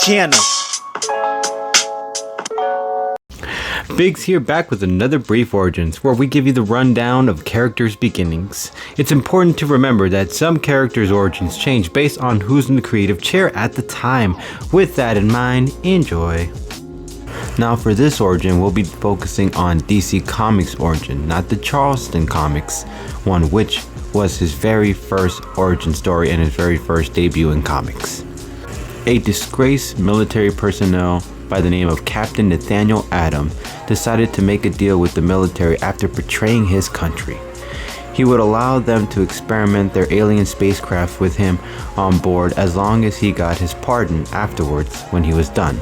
channel. Biggs here, back with another brief origins where we give you the rundown of characters' beginnings. It's important to remember that some characters' origins change based on who's in the creative chair at the time. With that in mind, enjoy. Now for this origin, we'll be focusing on DC Comics origin, not the Charlton Comics one, which was his very first origin story and his very first debut in comics. A disgraced military personnel by the name of Captain Nathaniel Adam decided to make a deal with the military after betraying his country. He would allow them to experiment their alien spacecraft with him on board as long as he got his pardon afterwards when he was done.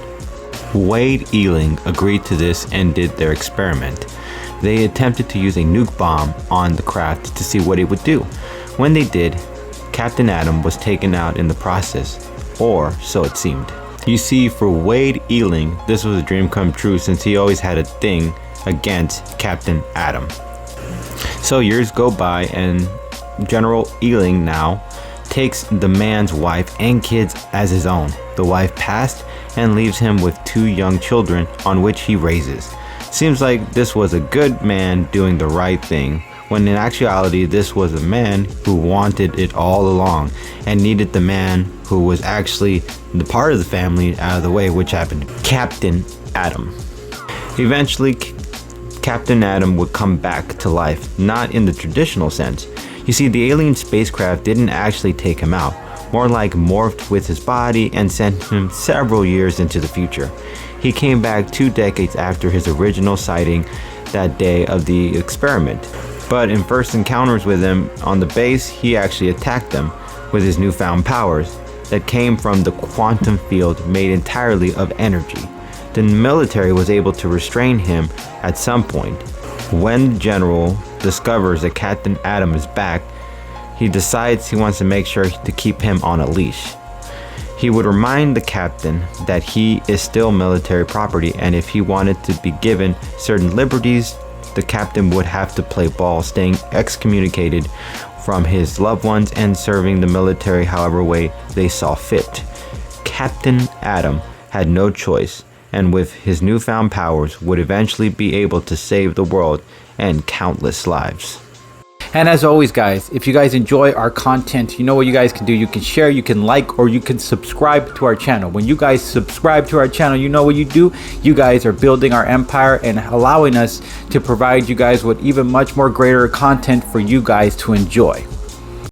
Wade Ealing agreed to this and did their experiment. They attempted to use a nuke bomb on the craft to see what it would do. When they did, Captain Adam was taken out in the process, or so it seemed. You see, for Wade Ealing, this was a dream come true since he always had a thing against Captain Adam. So years go by and General Ealing now takes the man's wife and kids as his own. The wife passed and leaves him with 2 young children on which he raises. Seems like this was a good man doing the right thing, when in actuality this was a man who wanted it all along and needed the man who was actually the part of the family out of the way, which happened to Captain Adam. Eventually, Captain Adam would come back to life, not in the traditional sense. You see, the alien spacecraft didn't actually take him out, more like morphed with his body and sent him several years into the future. He came back 2 decades after his original sighting that day of the experiment. But in first encounters with him on the base, he actually attacked them with his newfound powers that came from the quantum field made entirely of energy. The military was able to restrain him at some point. When the general discovers that Captain Adam is back, he decides he wants to make sure to keep him on a leash. He would remind the captain that he is still military property, and if he wanted to be given certain liberties, the captain would have to play ball, staying excommunicated from his loved ones and serving the military however way they saw fit. Captain Adam had no choice, and with his newfound powers would eventually be able to save the world and countless lives. And as always, guys, if you guys enjoy our content, you know what you guys can do. You can share, you can like, or you can subscribe to our channel. When you guys subscribe to our channel, you know what you do. You guys are building our empire and allowing us to provide you guys with even much more greater content for you guys to enjoy.